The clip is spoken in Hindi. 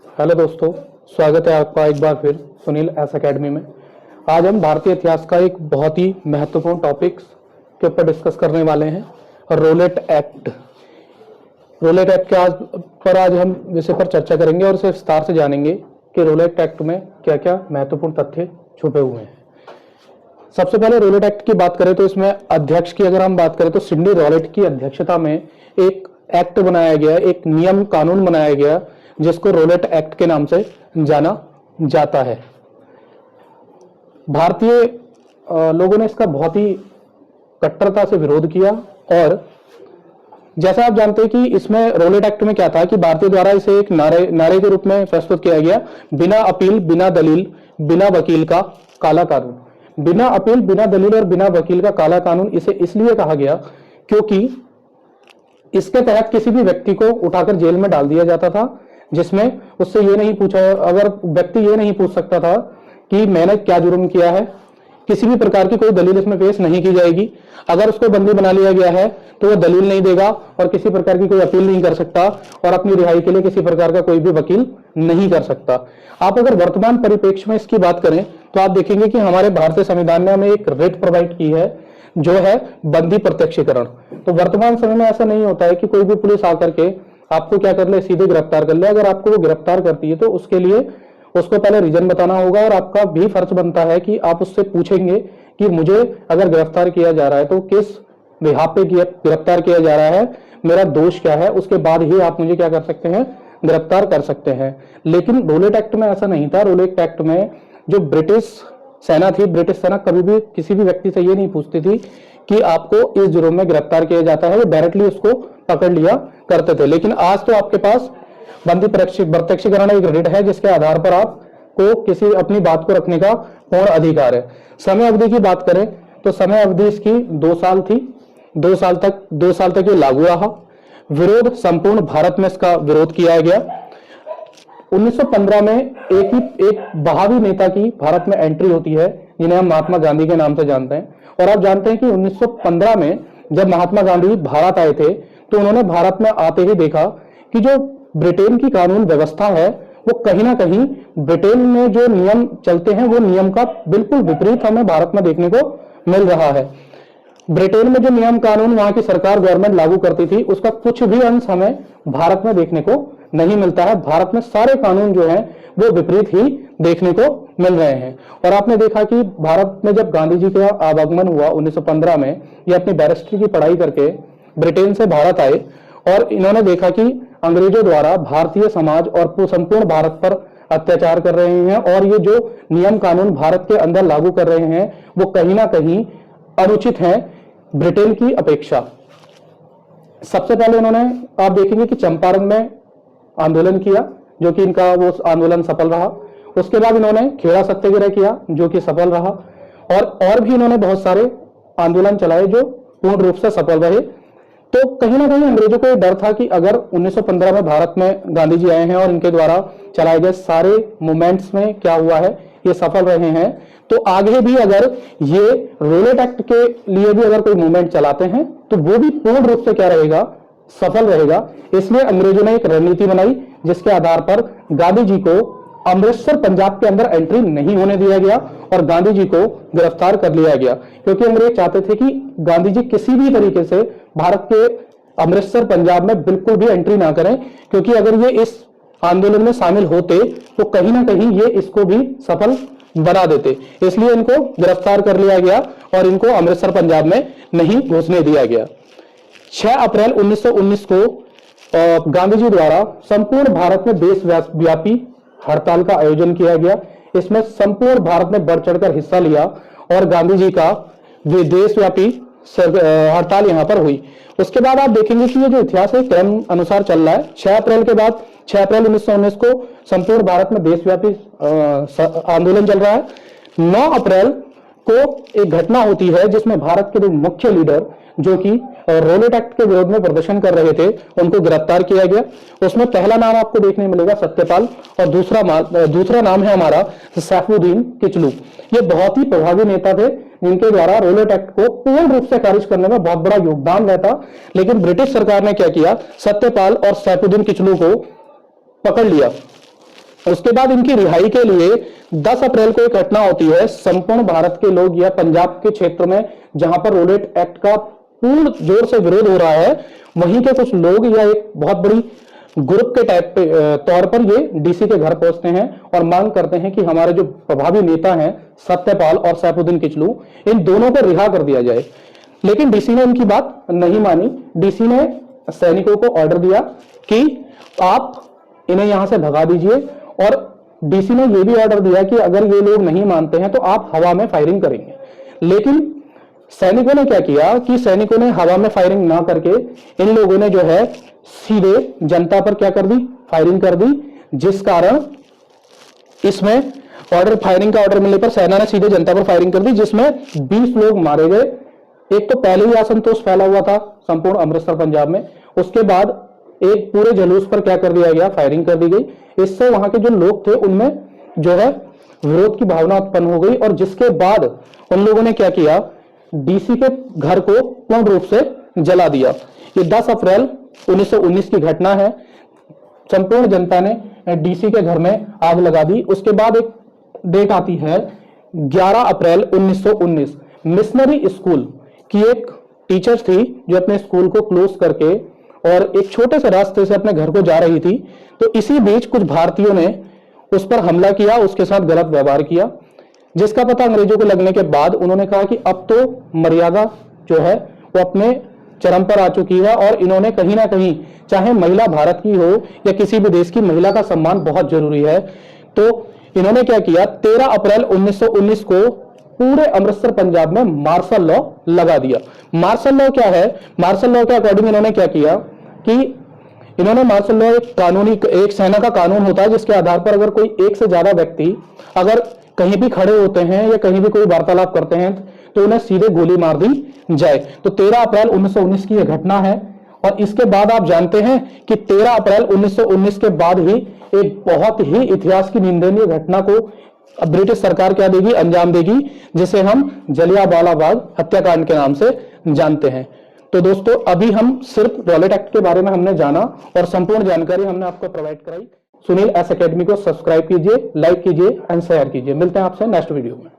हेलो दोस्तों, स्वागत है आपका एक बार फिर सुनील एस अकेडमी में। आज हम भारतीय इतिहास का एक बहुत ही महत्वपूर्ण टॉपिक्स के ऊपर डिस्कस करने वाले हैं, रोलेट एक्ट। रोलेट एक्ट के आज हम विषय पर चर्चा करेंगे और इसे विस्तार से जानेंगे कि रोलेट एक्ट में क्या क्या महत्वपूर्ण तथ्य छुपे हुए हैं। सबसे पहले रोलेट एक्ट की बात करें तो इसमें अध्यक्ष की अगर हम बात करें तो सिडनी रॉलेट की अध्यक्षता में एक एक्ट बनाया गया, एक नियम कानून बनाया गया जिसको रोलेट एक्ट के नाम से जाना जाता है। भारतीय लोगों ने इसका बहुत ही कट्टरता से विरोध किया और जैसा आप जानते हैं कि इसमें रोलेट एक्ट में क्या था कि भारतीय द्वारा इसे एक नारे के रूप में प्रस्तुत किया गया, बिना अपील, बिना दलील, बिना वकील का काला कानून। बिना अपील, बिना दलील और बिना वकील का काला कानून इसे इसलिए कहा गया क्योंकि इसके तहत किसी भी व्यक्ति को उठाकर जेल में डाल दिया जाता था, जिसमें उससे ये नहीं पूछा, अगर व्यक्ति ये नहीं पूछ सकता था कि मैंने क्या जुर्म किया है, किसी भी प्रकार की कोई दलील इसमें पेश नहीं की जाएगी। अगर उसको बंदी बना लिया गया है तो वो दलील नहीं देगा और किसी प्रकार की कोई अपील नहीं कर सकता और अपनी रिहाई के लिए किसी प्रकार का कोई भी वकील नहीं कर सकता। आप अगर वर्तमान परिप्रेक्ष्य में इसकी बात करें तो आप देखेंगे कि हमारे भारतीय संविधान ने हमें एक रेट प्रोवाइड की है जो है बंदी प्रत्यक्षीकरण। तो वर्तमान समय में ऐसा नहीं होता है कि कोई भी पुलिस आकर के आपको क्या कर ले, सीधे गिरफ्तार कर ले। अगर आपको वो गिरफ्तार करती है तो उसके लिए उसको पहले रीजन बताना होगा और आपका भी फर्ज बनता है कि आप उससे पूछेंगे कि मुझे अगर गिरफ्तार किया जा रहा है तो किस बिहाफ पे गिरफ्तार किया जा रहा है, मेरा दोष क्या है, उसके बाद ही आप मुझे क्या कर सकते हैं, गिरफ्तार कर सकते हैं। लेकिन रोलेट एक्ट में ऐसा नहीं था। रोलेट एक्ट में जो ब्रिटिश सेना थी, ब्रिटिश सेना कभी भी किसी भी व्यक्ति से ये नहीं पूछती थी कि आपको इस जुर्म में गिरफ्तार किया जाता है, वो डायरेक्टली उसको पकड़ लिया करते थे। लेकिन आज तो आपके पास बंदी प्रत्यक्षीकरण एक रेट है जिसके आधार पर आपको किसी अपनी बात को रखने का पूर्ण अधिकार है। समय अवधि की बात करें तो समय अवधि इसकी 2 साल थी। 2 साल तक ये लागू रहा। विरोध संपूर्ण भारत में इसका विरोध किया गया। 1915 में एक बहावी नेता की भारत में एंट्री होती है जिन्हें हम महात्मा गांधी के नाम से जानते हैं। और आप जानते हैं कि 1915 में जब महात्मा गांधी भारत आए थे तो उन्होंने भारत में आते ही देखा कि जो ब्रिटेन की कानून व्यवस्था है वो कहीं ना कहीं ब्रिटेन में जो नियम चलते हैं वो नियम का बिल्कुल विपरीत हमें भारत में देखने को मिल रहा है। ब्रिटेन में जो नियम कानून वहां की सरकार गवर्नमेंट लागू करती थी उसका कुछ भी अंश हमें भारत में देखने को नहीं मिलता है। भारत में सारे कानून जो हैं वो विपरीत ही देखने को मिल रहे हैं। और आपने देखा कि भारत में जब गांधी जी का आवागमन हुआ 1915 में, ये अपनी बैरिस्ट्री की पढ़ाई करके ब्रिटेन से भारत आए और इन्होंने देखा कि अंग्रेजों द्वारा भारतीय समाज और संपूर्ण भारत पर अत्याचार कर रहे हैं और ये जो नियम कानून भारत के अंदर लागू कर रहे हैं वो कहीं ना कहीं अनुचित हैं ब्रिटेन की अपेक्षा। सबसे पहले उन्होंने, आप देखेंगे कि चंपारण में आंदोलन किया जो कि इनका वो आंदोलन सफल रहा। उसके बाद इन्होंने खेड़ा सत्याग्रह किया जो कि सफल रहा और भी इन्होंने बहुत सारे आंदोलन चलाए जो पूर्ण रूप से सफल रहे। तो कहीं ना कहीं अंग्रेजों को यह डर था कि अगर 1915 में भारत में गांधी जी आए हैं और इनके द्वारा चलाए गए सारे मूवमेंट्स में क्या हुआ है, ये सफल रहे हैं, तो आगे भी अगर ये रोलेट एक्ट के लिए भी अगर कोई मूवमेंट चलाते हैं तो वो भी पूर्ण रूप से क्या रहेगा, सफल रहेगा। इसलिए अंग्रेजों ने एक रणनीति बनाई जिसके आधार पर गांधी जी को अमृतसर पंजाब के अंदर एंट्री नहीं होने दिया गया और गांधी जी को गिरफ्तार कर लिया गया, क्योंकि अंग्रेज चाहते थे कि गांधी जी किसी भी तरीके से भारत के अमृतसर पंजाब में बिल्कुल भी एंट्री ना करें, क्योंकि अगर ये इस आंदोलन में शामिल होते तो कहीं ना कहीं ये इसको भी सफल बना देते। इसलिए इनको गिरफ्तार कर लिया गया और इनको अमृतसर पंजाब में नहीं घुसने दिया गया। 6 अप्रैल 1919 को गांधी जी द्वारा संपूर्ण भारत में देशव्यापी हड़ताल का आयोजन किया गया। इसमें संपूर्ण भारत ने बढ़ चढ़कर हिस्सा लिया और गांधी जी का देशव्यापी हड़ताल यहां पर हुई। उसके बाद आप देखेंगे कि ये जो इतिहास है क्रम अनुसार चल रहा है। 6 अप्रैल के बाद 6 अप्रैल 1919 को संपूर्ण भारत में देशव्यापी आंदोलन चल रहा है। 9 अप्रैल को एक घटना होती है जिसमें भारत के दो मुख्य लीडर जो कि रोलेट एक्ट के विरोध में प्रदर्शन कर रहे थे उनको गिरफ्तार किया गया। उसमें पहला नाम आपको देखने मिलेगा सत्यपाल और दूसरा नाम है हमारा सैफुद्दीन किचलू। ये बहुत ही प्रभावी नेता थे जिनके द्वारा रोलेट एक्ट को पूर्ण रूप से खारिज करने में बहुत बड़ा योगदान रहता। लेकिन ब्रिटिश सरकार ने क्या किया, सत्यपाल और सैफुद्दीन किचलू को पकड़ लिया उसके बाद इनकी रिहाई के लिए 10 अप्रैल को एक घटना होती है। संपूर्ण भारत के लोग या पंजाब के क्षेत्र में जहां पर रोलेट एक्ट का पूर्ण जोर से विरोध हो रहा है, वहीं के कुछ लोग या एक बहुत बड़ी ग्रुप के टाइप पे तौर पर ये डीसी के घर पहुंचते हैं और मांग करते हैं कि हमारे जो प्रभावी नेता हैं सत्यपाल और सैफुद्दीन किचलू, इन दोनों को रिहा कर दिया जाए। लेकिन डीसी ने इनकी बात नहीं मानी। डीसी ने सैनिकों को ऑर्डर दिया कि आप इन्हें यहां से भगा दीजिए, और डीसी ने यह भी ऑर्डर दिया कि अगर ये लोग नहीं मानते हैं तो आप हवा में फायरिंग करेंगे। लेकिन सैनिकों ने क्या किया कि सैनिकों ने हवा में फायरिंग ना करके इन लोगों ने जो है सीधे जनता पर क्या कर दी, फायरिंग कर दी, जिस कारण इसमें फायरिंग का ऑर्डर मिलने पर सेना ने सीधे जनता पर फायरिंग कर दी, जिसमें 20 लोग मारे गए। एक तो पहले ही असंतोष फैला हुआ था संपूर्ण अमृतसर पंजाब में, उसके बाद एक पूरे जुलूस पर क्या कर दिया गया, फायरिंग कर दी गई। इससे वहां के जो लोग थे उनमें जो है विरोध की भावना उत्पन्न हो गई, और जिसके बाद उन लोगों ने क्या किया, डीसी के घर को पूर्ण रूप से जला दिया। ये 10 अप्रैल 1919 की घटना है। संपूर्ण जनता ने डीसी के घर में आग लगा दी। उसके बाद एक डेट आती है 11 अप्रैल 1919। मिशनरी स्कूल की एक टीचर थी जो अपने स्कूल को क्लोज करके और एक छोटे से रास्ते से अपने घर को जा रही थी, तो इसी बीच कुछ भारतीयों ने उस पर हमला किया, उसके साथ गलत व्यवहार किया, जिसका पता अंग्रेजों को लगने के बाद उन्होंने कहा कि अब तो मर्यादा जो है वो अपने चरम पर आ चुकी है, और इन्होंने कहीं ना कहीं, चाहे महिला भारत की हो या किसी भी देश की, महिला का सम्मान बहुत जरूरी है। तो इन्होंने क्या किया, 13 अप्रैल 1919 को पूरे अमृतसर पंजाब में मार्शल लॉ लगा दिया। मार्शल लॉ क्या है, मार्शल लॉ के अकॉर्डिंग इन्होंने क्या किया कि इन्होंने मार्शल लॉ एक कानूनी, एक सेना का कानून होता है जिसके आधार पर अगर कोई एक से ज्यादा व्यक्ति अगर कहीं भी खड़े होते हैं या कहीं भी कोई वार्तालाप करते हैं तो उन्हें सीधे गोली मार दी जाए। तो 13 अप्रैल 1919 की यह घटना है, और इसके बाद आप जानते हैं कि 13 अप्रैल 1919 के बाद ही एक बहुत ही इतिहास की निंदनीय घटना को ब्रिटिश सरकार क्या देगी, अंजाम देगी, जिसे हम जलियांवाला बाग हत्याकांड के नाम से जानते हैं। तो दोस्तों, अभी हम सिर्फ रॉलेट एक्ट के बारे में हमने जाना और संपूर्ण जानकारी हमने आपको प्रोवाइड कराई। सुनील एस एकेडमी को सब्सक्राइब कीजिए, लाइक कीजिए एंड शेयर कीजिए। मिलते हैं आपसे नेक्स्ट वीडियो में।